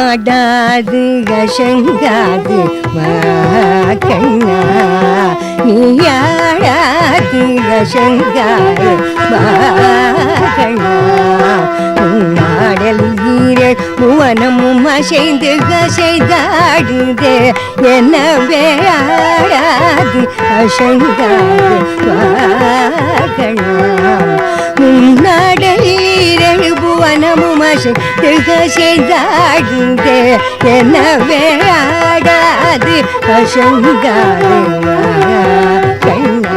ஆடாது அசங்காது கண்ணா நீ ஆடாது அசங்காது கண்ணா ஆடல் வீரர் புவனமும் அசைந்து அசைதாடுதே எனவே ஆடாது அசங்காது கண்ணா முன்னாடல் புவனமும் அசைந்து அசைதாடுதே எனவே ஆடாது அசங்காது கண்ணா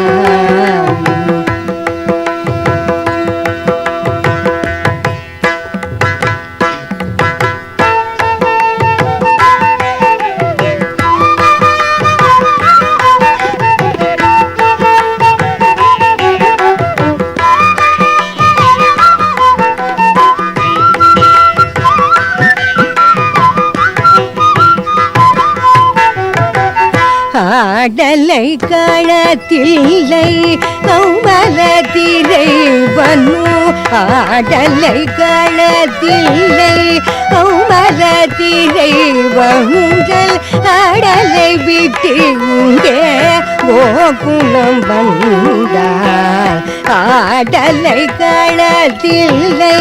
ஆடலை களத்தில்லை கௌமலத்திரை வனு ஆடலை களத்தில்லை கௌமலத்திரை வங்கள் ஆடலை விட்டு இங்கே கோகுலம் வந்தார் ஆடலை களத்தில்லை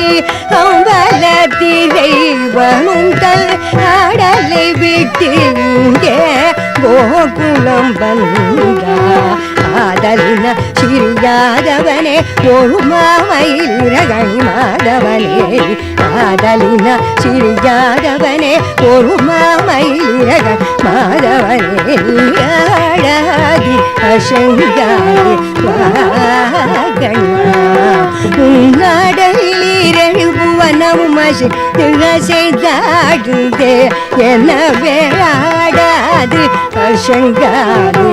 கௌமலத்திரை வங்கள் ஆடலை விட்டு இங்கே கோகுலம் வந்தா ஆதலின சிறியாதவனே ஒரு மாமயிரகை மாதவனே ஆதலின சிறியாதவனே ஒரு மாமயிரகை மாதவனே ஆடாதி அசங்காதி உன்னாடலிரழு புவனமும் அசைதாடுதே எனவே ஆடாது அசங்காது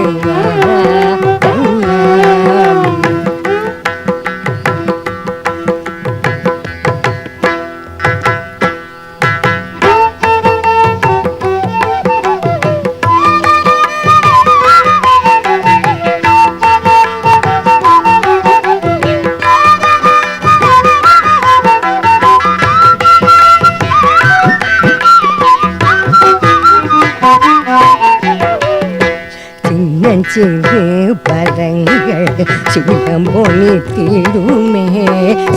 சிறு பதங்கள் சிலம்பொலி தீடுமே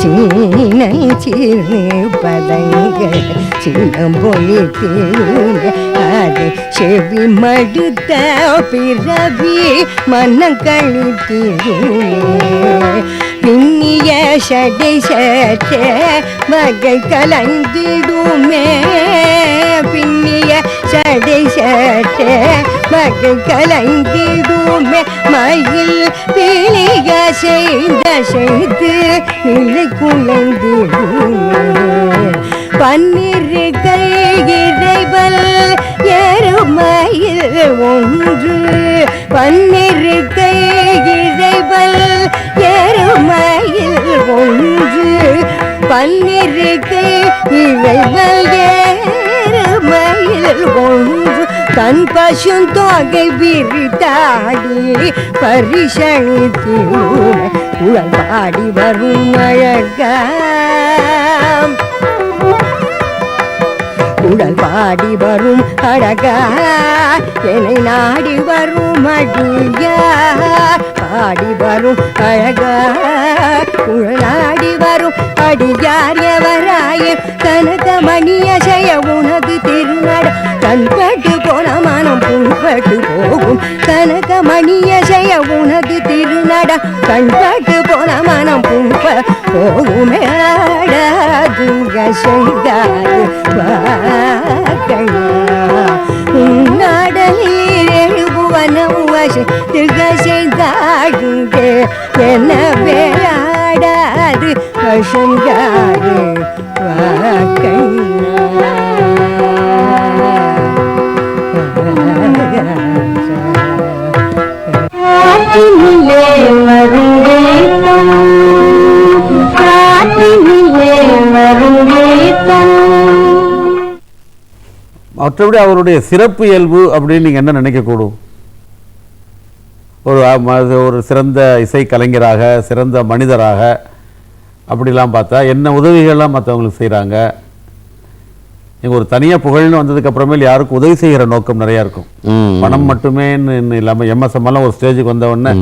சின்ன சிறு பதங்கள் சிலம்பொலி தீடுமே அது செவி மடுத்த பிறவி மன்னங்களி தீடுமே பின்னிய சடை சற்ற மகை கலந்திடுமே பின்னிய சடை சற்ற மகை கலந்திடுமே மயில் பிளிக செய்து நிலை குலைந்திடுமே பன்னிரு கை இறைவல் எருமயில் ஒன்று பன்னிரு கை இறைவல் எருமயில் ஒன்று பன்னிரு கை இறைவல் எருமயில் ஒன்று தன் பசுந்தொகை விரித்தாடி பரிசணித்திடுமே குழல் பாடி வரும் அழகாம் குழல் பாடி வரும் அழகா என்னை நாடி வரும் அடியா பாடி வரும் அழகா குழலாடி வரும் அடியார் எவராயே கனக மணிய செய்ய உனது திருநட கண்பட்டு போன மனம் புண்பட்டு போகும் கனக மணிய செய்ய உனது திருநட கண்பட்டு போன மனம் புண்ப போகுமே ஆடாது செய்தாது உன்னாடலில் எழுபுவனம் செய்தாடுதே எனவே ஆடாது அசங்காது மற்றபடி அவருடைய சிறப்பு இயல்பு அப்படின்னு நீங்கள் என்ன நினைக்கக்கூடும்? ஒரு சிறந்த இசை கலைஞராக, சிறந்த மனிதராக அப்படிலாம் பார்த்தா என்ன உதவிகள்லாம் மற்றவங்களுக்கு செய்கிறாங்க? இங்கே ஒரு தனியாக புகழ்னு வந்ததுக்கு அப்புறமேல் யாருக்கும் உதவி செய்கிற நோக்கம் நிறையா இருக்கும். பணம் மட்டுமேன்னு இல்லாமல் எம்எஸ்எம் எல்லாம் ஒரு ஸ்டேஜுக்கு வந்த உடனே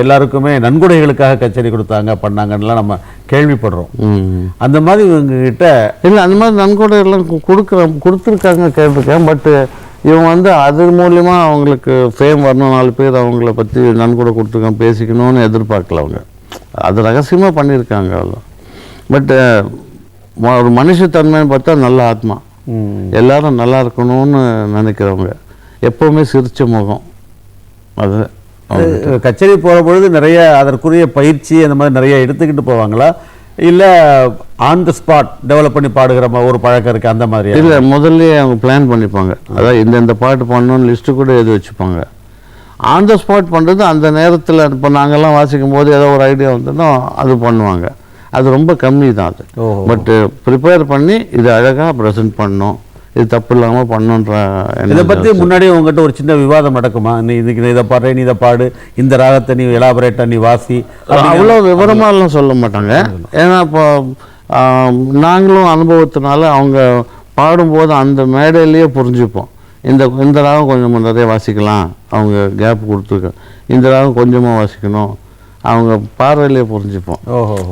எல்லாருக்குமே நன்கொடைகளுக்காக கச்சேரி கொடுத்தாங்க பண்ணாங்கன்னெலாம் நம்ம கேள்விப்படுறோம். அந்த மாதிரி இவங்ககிட்ட இல்லை, அந்த மாதிரி நன்கொடை எல்லாம் கொடுத்துருக்காங்க, கேட்டிருக்கேன். பட்டு இவங்க வந்து அது மூலிமா அவங்களுக்கு ஃபேம் வரணும், 4 பேர் அவங்கள பற்றி நன்கொடை கொடுத்துருக்காங்க பேசிக்கணும்னு எதிர்பார்க்கல. அவங்க அது ரகசியமாக பண்ணியிருக்காங்க அவ்வளோ. பட்டு ஒரு மனுஷத்தன்மைன்னு பார்த்தா நல்ல ஆத்மா, எல்லாரும் நல்லா இருக்கணும்னு நினைக்கிறவங்க, எப்போவுமே சிரிச்ச முகம். அது கச்சேரி போகிற பொழுது நிறைய அதற்குரிய பயிற்சி அந்த மாதிரி நிறைய எடுத்துக்கிட்டு போவாங்களா, இல்லை ஆன் த ஸ்பாட் டெவலப் பண்ணி பாடுகிற ஒரு பழக்கம் இருக்குது அந்த மாதிரி? இல்லை, முதல்ல அவங்க பிளான் பண்ணிப்பாங்க. அதாவது இந்த பாட்டு பண்ணணும்னு லிஸ்ட்டு கூட எழுதி வச்சுப்பாங்க. ஆன் த ஸ்பாட் பண்ணுறது அந்த நேரத்தில் இப்போ நாங்கள்லாம் வாசிக்கும் போது ஏதோ ஒரு ஐடியா வந்ததுன்னா அது பண்ணுவாங்க. அது ரொம்ப கம்மி தான் அது. பட்டு ப்ரிப்பேர் பண்ணி இது அழகாக ப்ரெசென்ட் பண்ணணும், இது தப்பு இல்லாமல் பண்ணணுன்ற. இதை பற்றி முன்னாடி உங்ககிட்ட ஒரு சின்ன விவாதம் நடக்குமா? நீ இதுக்கு இதை பாடுற, நீ இதை பாடு, இந்த ராகத்தை நீ எலாபரேட்டாக நீ வாசி, அவ்வளோ விவரமாலாம் சொல்ல மாட்டாங்க. ஏன்னா இப்போ நாங்களும் அனுபவத்தினால அவங்க பாடும்போது அந்த மேடையிலேயே புரிஞ்சுப்போம். இந்த ராகம் கொஞ்சம் நிறைய வாசிக்கலாம், அவங்க கேப் கொடுத்துருக்க, இந்த ராகம் கொஞ்சமாக வாசிக்கணும், அவங்க பார்வையிலேயே புரிஞ்சுப்போம்.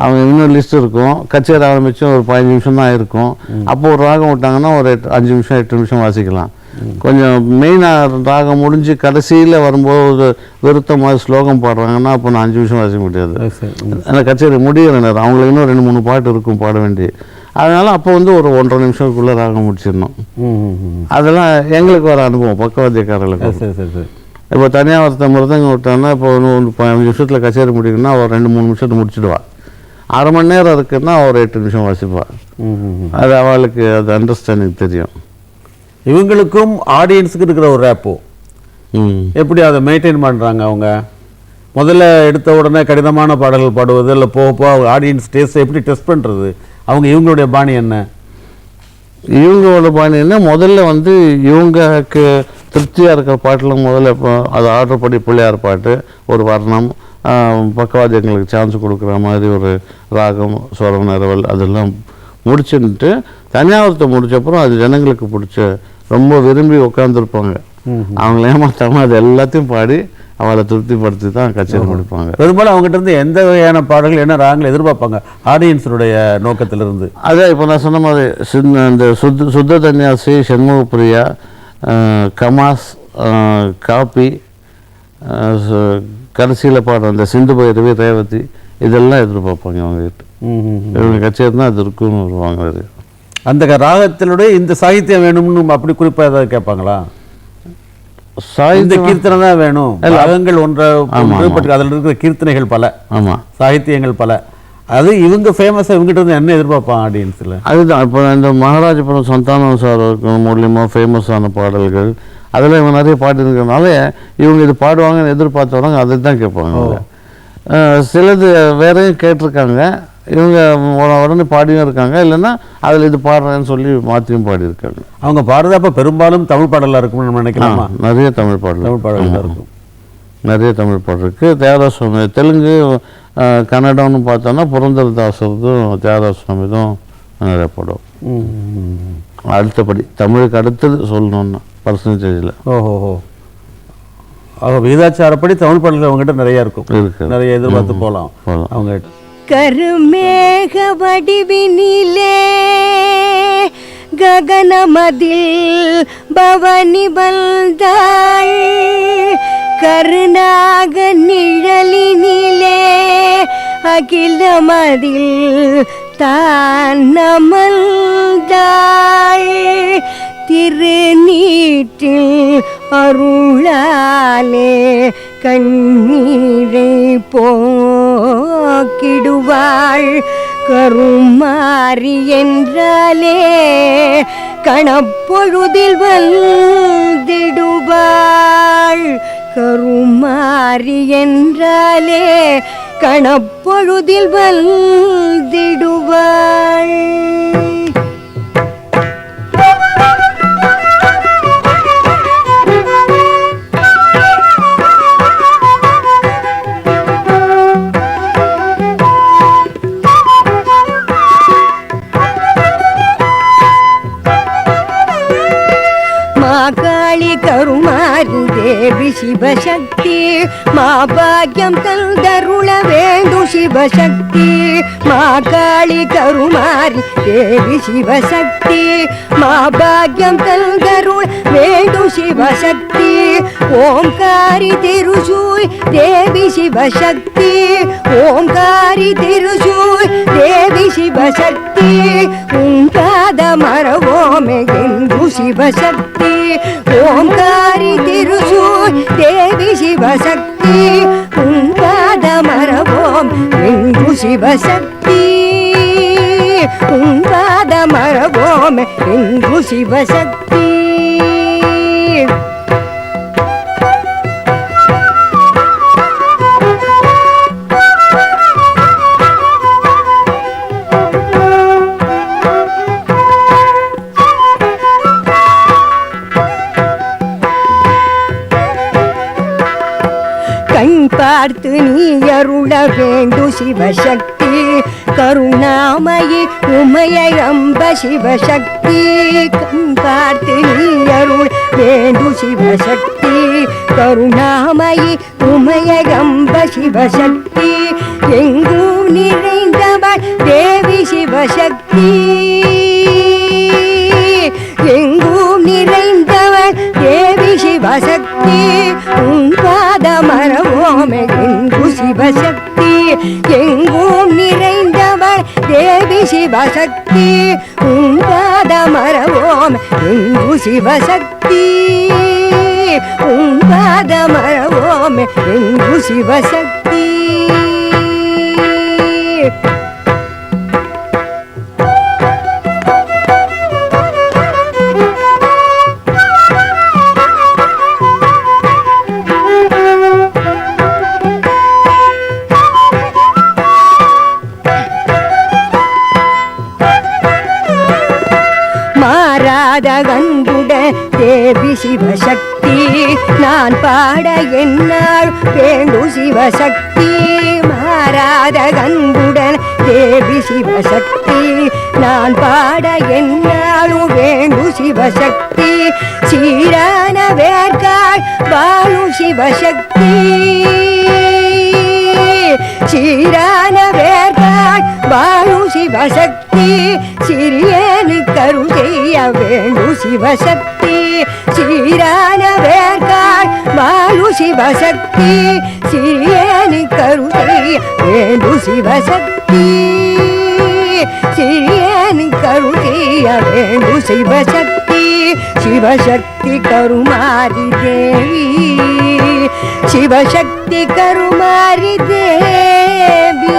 அவங்க இன்னும் லிஸ்ட் இருக்கும், கச்சேரி ஆரம்பித்து ஒரு 15 நிமிஷம் தான் இருக்கும். அப்போ ஒரு ராகம் விட்டாங்கன்னா ஒரு 5 நிமிஷம் 8 நிமிஷம் வாசிக்கலாம். கொஞ்சம் மெயினாக ராகம் முடிஞ்சு கடைசியில் வரும்போது ஒரு விருத்த மாதிரி ஸ்லோகம் பாடுறாங்கன்னா அப்போ நான் 5 நிமிஷம் வாசிக்க முடியாது. அந்த கச்சேரி முடிகிற நேரம் அவங்களுக்கு இன்னும் 2-3 பாட்டு இருக்கும் பாட வேண்டி. அதனால் அப்போ வந்து ஒரு 1.5 நிமிஷத்துக்குள்ளே ராகம் முடிச்சிடணும். அதெல்லாம் எங்களுக்கு வர அனுபவம் பக்கவாத்தியக்காரர்களுக்கு. இப்போ தனியாக ஒருத்தர் மிருதங்க விட்டாங்கன்னா இப்போ ஒரு 15 நிமிஷத்தில் கச்சேரி முடிக்கணும்னா ஒரு 2-3 நிமிஷத்தை முடிச்சுடுவா. 1/2 மணி நேரம் இருக்குன்னா ஒரு 8 நிமிஷம் வாசிப்பாள். அது அவளுக்கு அது அண்டர்ஸ்டாண்டிங் தெரியும். இவங்களுக்கும் ஆடியன்ஸுக்கு இருக்கிற ஒரு ரேப்போ எப்படி அதை மெயின்டைன் பண்ணுறாங்க? அவங்க முதல்ல எடுத்த உடனே கடினமான பாடல்கள் பாடுவது, இல்லை போக போக ஆடியன்ஸ் டேஸ்ட்டை எப்படி டெஸ்ட் பண்ணுறது? இவங்களுடைய பாணி என்ன? இவங்களோட பாணி என்ன, முதல்ல வந்து இவங்களுக்கு திருப்தியாக இருக்கிற பாட்டெலாம் முதல்ல இப்போ அது ஆர்டர் படி பிள்ளையார் பாட்டு, ஒரு வர்ணம், பக்கவாத்தியங்களுக்கு சான்ஸ் கொடுக்குற மாதிரி ஒரு ராகம், ஸ்வரம், நிரவல் அதெல்லாம் முடிச்சுட்டு தனியாவரத்தை முடிச்சப்பறம் அது ஜனங்களுக்கு பிடிச்ச ரொம்ப விரும்பி உட்காந்துருப்பாங்க. அவங்கள ஏமாற்றாமல் அது எல்லாத்தையும் பாடி அவளை திருப்திப்படுத்தி தான் கச்சேரி முடிப்பாங்க. பெரும்பாலும் அவங்ககிட்ட இருந்து எந்த வகையான பாடல்கள் என்ன ராகங்கள் எதிர்பார்ப்பாங்க ஆடியன்ஸுடைய நோக்கத்திலிருந்து? அதான் இப்போ நான் சொன்ன மாதிரி இந்த சுத்த தன்யாசி, சண்முகப்பிரியா, கமாஸ், காப்பி, கடைசியில் பாடுற அந்த சிந்து பைரவி, ரேவதி இதெல்லாம் எதிர்பார்ப்பாங்க அவங்ககிட்ட. இவங்க கச்சேரி தான் அது இருக்குன்னு வருவாங்க. அந்த ராகத்தினுடைய இந்த சாகித்யம் வேணும்னு அப்படி குறிப்பாக ஏதாவது கேட்பாங்களா? இந்த கீர்த்தனை தான் வேணும், ராகங்கள் ஒன்றை அதில் இருக்கிற கீர்த்தனைகள் பல, ஆமாம், சாகித்யங்கள் பல, அது இவங்க ஃபேமஸாக இவங்ககிட்ட இருந்து என்ன எதிர்பார்ப்பான் ஆடியன்ஸில்? அதுதான் இப்போ இந்த மகாராஜபுரம் சந்தானம் சார் மூலியமாக ஃபேமஸான பாடல்கள் அதில் இவங்க நிறைய பாடிருக்கிறதுனால இவங்க இது பாடுவாங்கன்னு எதிர்பார்த்தவங்க அதை தான் கேட்பாங்க. சிலது வேறையும் கேட்டிருக்காங்க, இவங்க உடனே பாடியும் இருக்காங்க, இல்லைன்னா அதில் இது பாடுறேன்னு சொல்லி மாற்றியும் பாடியிருக்காங்க. அவங்க பாடுறதப்போ பெரும்பாலும் தமிழ் பாடலாக இருக்கும்னு நம்ம நினைக்கலாமா? நிறைய தமிழ் பாடலாக இருக்கும், நிறைய தமிழ் பாடல் இருக்குது. தியாகராஜசுவாமி தெலுங்கு, கன்னடம்னு பார்த்தோன்னா புரந்தரதாசதும் தியாகராஜசுவாமிதும் நிறைய பாடுவோம். அடுத்தபடி தமிழுக்கு அடுத்தது சொல்லணுன்னா பர்சன்டேஜில். ஓஹோ, விகிதாச்சாரப்படி தமிழ் பாடல்கள் அவங்ககிட்ட நிறைய இருக்கும், நிறைய எதிர்பார்த்து போகலாம் அவங்க. கருமேக வடிவினிலே ககனமதில் பவனி வந்தாள், கருணாக நிழலினிலே அகிலமதில் தான் அமர்ந்தாள், திருநீற்றில் அருளாலே கண்ணீரை போக்கிடுவாள், கருமாரி என்றாலே கணப்பொழுதில் வந்திடுவாள், கருமாரி என்றாலே கணப்பொழுதில் வந்திடுவாள். தேவி சிவசக்தி மாபாக்கியம் தந்தருள வேண்டும் சிவசக்தி மாகாளி கருமாரி தேவி சிவசக்தி மாபாக்கியம் தந்தருள வேண்டும் சிவசக்தி ஓம்காரி திருசூய் தேவி சிவசக்தி ஓம்காரி திருசூய் தேவி சிவசக்தி உங்காத மரவோமே என்று சிவசக்தி ஓம்காரி திருசூய் தேவி சிவசக்தி உங்காத மரவோம் என்று சிவசக்தி உங்காத மரவோமே என்று சிவசக்தி கண் பார்த்து நீ அருள வேண்டு சிவசக்தி கருணாமயி உமையை அம்ப சிவசக்தி கண் பார்த்து நீ அருள் வேண்டு சிவசக்தி கருணாமயி உமையை அம்ப சிவசக்தி எங்கும் நிறைந்தவள் தேவி சிவசக்தி எங்கும் நிறைந்தவள் தேவி சிவசக்தி உங்காத மரவோமே என்று சிவசக்தி எங்கும் நிறைந்தவள் தேவி சிவசக்தி உங்காத மரவோம் என்று சிவசக்தி உங்காத மரவோமே என்று சிவசக்தி கண்புட தேவி சிவசக்தி நான் பாட என்னால் வேண்டு சிவசக்தி மாறாத கண்புடன் தேவி சிவசக்தி நான் பாட என்னாலும் வேண்டு சிவசக்தி சீரான வேர்கால் வாழு சிவசக்தி சீரான வேர்கால் வாழு சிவசக்தி சிறியனு கரு செய்ய வேண்டு சிவசக்தி சீரான வேர்கால் வாழு சிவசக்தி சிறியனு கரு செய்ய வேண்டு சிவசக்தி சிறியனு கரு செய்ய வேண்டு சிவசக்தி சிவசக்தி கருமாரி தேவி சிவசக்தி கருமாரி தேவி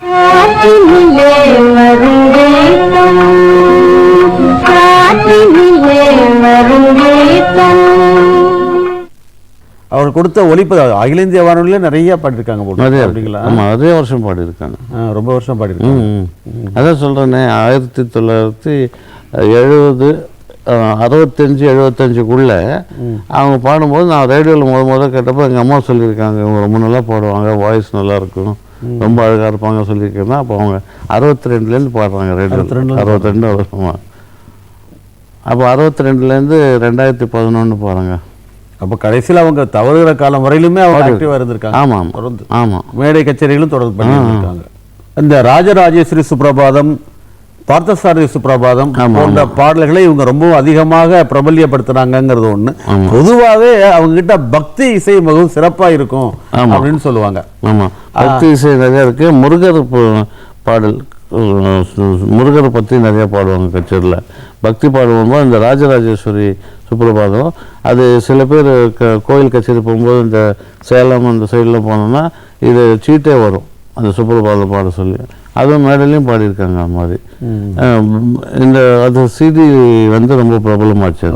காற்றினிலே வரும் கீதம் காற்றினிலே வரும் கீதம் அவர் கொடுத்த ஒலிப்பு அகில இந்திய வானொலியில நிறைய பாடிருக்காங்க அப்படிங்களா? ஆமாம், அதே வருஷம் பாடியிருக்காங்க. ரொம்ப வருஷம் பாடிருக்காங்க. அதான் சொல்கிறேனே 1970 65 75க்குள்ளே அவங்க பாடும்போது நான் ரேடியோவில் முதல் கேட்டப்போ எங்கள் அம்மா சொல்லியிருக்காங்க இவங்க ரொம்ப நல்லா பாடுவாங்க, வாய்ஸ் நல்லா இருக்கும், ரொம்ப அழகாக இருப்பாங்க சொல்லியிருக்கேன்னா அப்போ அவங்க 62லேருந்து பாடுறாங்க ரேடியோ. 62 வருஷமா. அப்போ 62லேருந்து 2011 பாருங்க. அப்போ கடைசியில் அவங்க தவறுகிற காலம் வரையிலுமே அவங்க ஆக்டிவாக இருந்திருக்காங்க. ஆமாம் ஆமாம், மேடை கச்சேரிகளும் தொடர்ந்து பண்ணியிருக்காங்க. இந்த ராஜராஜேஸ்வரி சுப்ரபாதம், பார்த்தசாரதி சுப்ரபாதம் போன்ற பாடல்களை இவங்க ரொம்ப அதிகமாக பிரபல்யப்படுத்துறாங்கிறது ஒண்ணு. பொதுவாகவே அவங்க கிட்ட பக்தி இசை மிகவும் சிறப்பா இருக்கும் அப்படின்னு சொல்லுவாங்க. ஆமா, பக்தி இசை நிறைய இருக்கு. முருகர் பாடல், முருகரை பற்றி நிறைய பாடுவாங்க கச்சேரியில். பக்தி பாடும்போது இந்த ராஜராஜேஸ்வரி சுப்ரபாதம் அது சில பேர் கோயில் கச்சேரி போகும்போது இந்த சேலம் அந்த சைடில் போனோம்னா இது சீட்டே வரும் அந்த சுப்ரபாதம் பாட சொல்லி. அதுவும் மேடையிலையும் பாடியிருக்காங்க. அது மாதிரி இந்த அது சிடி வந்து ரொம்ப பிரபலமாச்சு.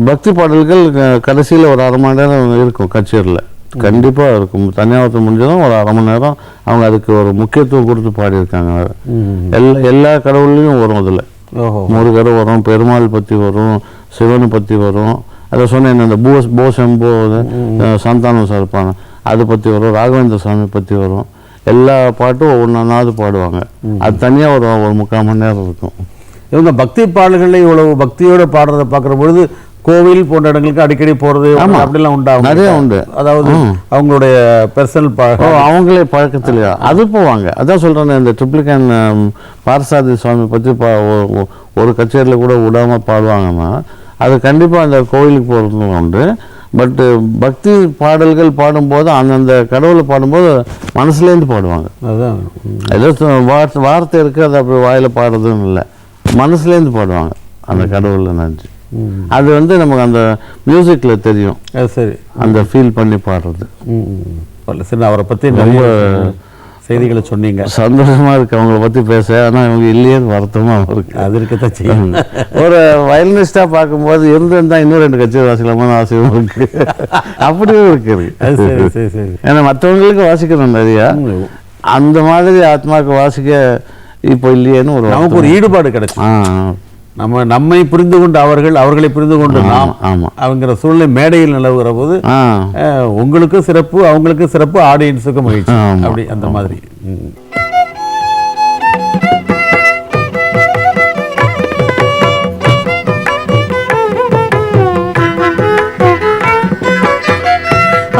பக்தி பாடல்கள் கடைசியில் ஒரு 1/2 மணி நேரம் இருக்கும் கச்சேரியில், கண்டிப்பாக இருக்கும். தனியாவத்தை முடிஞ்சதும் ஒரு 1/2 மணி நேரம் அவங்க அதுக்கு ஒரு முக்கியத்துவம் கொடுத்து பாடியிருக்காங்க. எல்லா கடவுள்லையும் வரும். அதில் முருகர் வரும், பெருமாள் பற்றி வரும், சிவனை பற்றி வரும். அதை சொன்னேன் இந்த போசம்போ சந்தானம் இருப்பாங்க அதை பற்றி வரும், ராகவேந்திர சாமி பற்றி வரும். எல்லா பாட்டும் ஒவ்வொன்றாவது பாடுவாங்க. அது தனியாக ஒரு 3/4 மணி நேரம் இருக்கும். இவங்க பக்தி பாடல்களை இவ்வளவு பக்தியோட பாடுறதை பார்க்குற பொழுது கோவில் போன்ற இடங்களுக்கு அடிக்கடி போறது அப்படிலாம் உண்டாகும், நிறைய உண்டு. அதாவது அவங்களுடைய பர்சனல் அவங்களே பழக்கத்தில் அது போவாங்க. அதான் சொல்றேன், இந்த ட்ரிப்ளிகன் பார்சாதி சுவாமி பற்றி ஒரு கச்சேரியில் கூட விடாம பாடுவாங்கன்னா அது கண்டிப்பா அந்த கோவிலுக்கு போகிறது உண்டு. பட்டு பக்தி பாடல்கள் பாடும்போது அந்தந்த கடவுளை பாடும்போது மனசுலேருந்து பாடுவாங்க. அதுதான் ஏதோ வார்த்தை இருக்கு, அது அப்படி வாயில பாடுறதுன்னு இல்லை, மனசுலேருந்து பாடுவாங்க அந்த கடவுளை நினச்சி. அது நமக்கு அந்த மியூசிக்ல தெரியும். சரி, அந்த ஃபீல் பண்ணி பாடுறது. சரி, அவரை பற்றி நிறைய செய்திகளை சொன்னீங்க, சந்தோஷமா இருக்கு அவங்கள பற்றி பேச. ஆனால் இவங்க இல்லையே வருத்தமா இருக்கு. அது இருக்கத்தான் செய்யும். ஒரு வயலினிஸ்டா பார்க்கும்போது இருந்திருந்தா இன்னும் 2 கச்சேரி வாசிக்கலாமான ஆசையும் இருக்கு. அப்படியும் இருக்கு. ஏன்னா மற்றவங்களுக்கு வாசிக்கணும் நிறையா, அந்த மாதிரி ஆத்மாவுக்கு வாசிக்க இப்போ இல்லையேன்னு நமக்கு ஒரு ஈடுபாடு கிடைச்சு, நம்மை புரிந்து கொண்டு அவர்களை புரிந்து கொண்டு நாம் அவங்கிற சூழ்நிலை மேடையில் நிலவுகிற போது உங்களுக்கும் சிறப்பு, அவங்களுக்கும் சிறப்பு, ஆடியன்ஸுக்கும் மகிழ்ச்சி, அப்படி அந்த மாதிரி.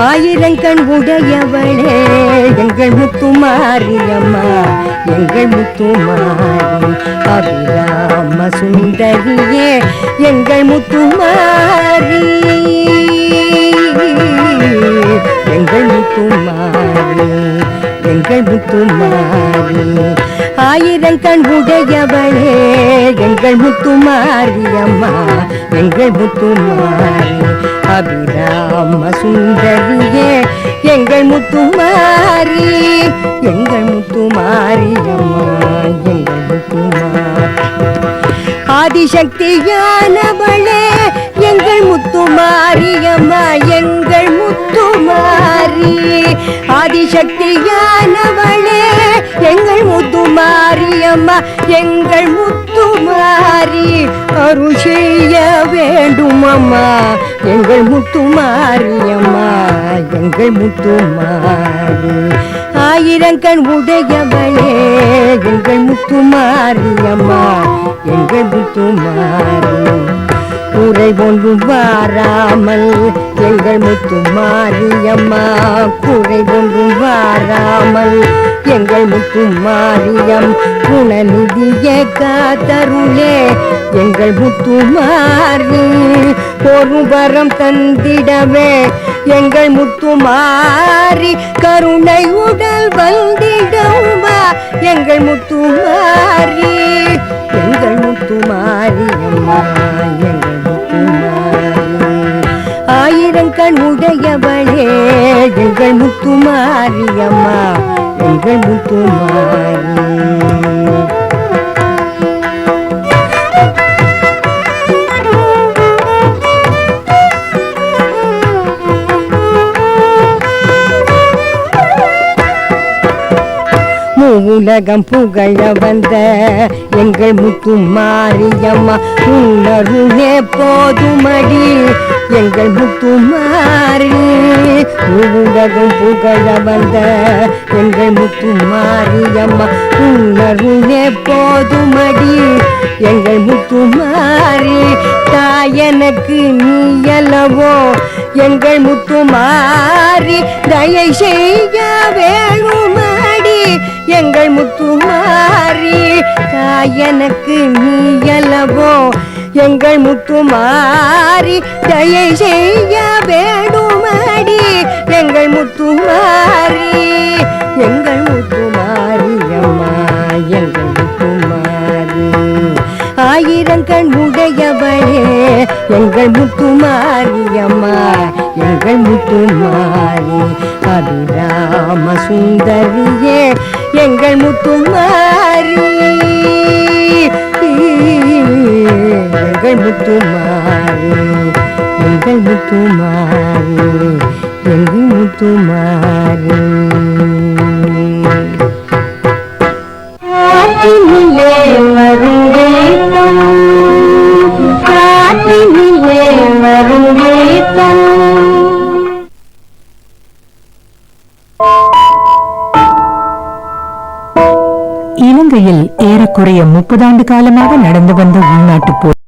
ஆயிரங்கண் உடையவளே எங்கள் முத்துமாரியம்மா, எங்கள் முத்துமாரி அபிராம சுந்தரியே எங்கள் முத்துமாரி, எங்கள் முத்துமாரி, எங்கள் முத்துமாரி. ஆயிரங்கண் உடையவளே எங்கள் முத்துமாரியம்மா, எங்கள் முத்துமாரி அபிராம சுந்தரியே எங்கள் முத்துமாரி, எங்கள் முத்துமாரியம்மா, எங்கள் முத்துமாரி. ஆதிசக்தியானவளே எங்கள் முத்துமாரியம்மா, எங்கள் முத்துமாரி. ஆதிசக்தியானவளே எங்கள் முத்துமாரியம்மா, எங்கள் முத்துமாரி. அருள் செய்ய வேண்டும் அம்மா எங்கள் முத்துமாரியம்மா, எங்கள் முத்துமாரி. ஆயிரங்கண் உடையவளே எங்கள் முத்துமாரியம்மா, எங்கள் முத்துமாரி. குறை ஒன்றும் வாராமல் எங்கள் முத்துமாரியம்மா, குறை ஒன்றும் வாராமல் எங்கள் முத்துமாரியம். குணநிதிய காத்தருளே எங்கள் முத்துமாரி, ஒரு வரம் தந்திடவே எங்கள் முத்துமாரி. கருணை உடல் வந்திடவுமா எங்கள் முத்துமாரி, எங்கள் முத்துமாரியம்மா, எங்கள் முத்துமாரி. ஆயிரங்கண் உடையவளே எங்கள் முத்துமாரியம்மா, எங்கள் முத்துமாரி. உலகம் புகழ வந்த எங்கள் முத்துமாரியம்மா, உன்னருளே போதுமடி எங்கள் முத்துமாரி. உலகம் புகழ வந்த எங்கள் முத்துமாரியம்மா, உன்னருளே போதுமடி எங்கள் முத்துமாரி. தாயனுக்கு நீயல்லவோ எங்கள் முத்துமாரி, தயை செய்ய வேணுமடி எங்கள் முத்துமாரி. தாயனுக்கு நீயல்லவோ எங்கள் முத்துமாரி, தயை செய்ய வேணுமடி எங்கள் முத்துமாரி, எங்கள் முத்துமாரி அம்மா, எங்கள் முத்துமாரி. ஆயிரங்கண் உடையவளே எங்கள் முத்துமாரியம்மா, எங்கள் முத்துமாரி அபிராம சுந்தரியே எங்கள் முத்துமாரி, எங்கள் முத்துமாரி, எங்கள் முத்துமாரி, எங்கள் முத்துமாரி. காற்றினிலே வரும் கீதம், காற்றினிலே வரும் கீதம். இனம் இலங்கையில் ஏறக்குறைய 30 ஆண்டு காலமாக நடந்து வந்த உள்நாட்டுப் போர்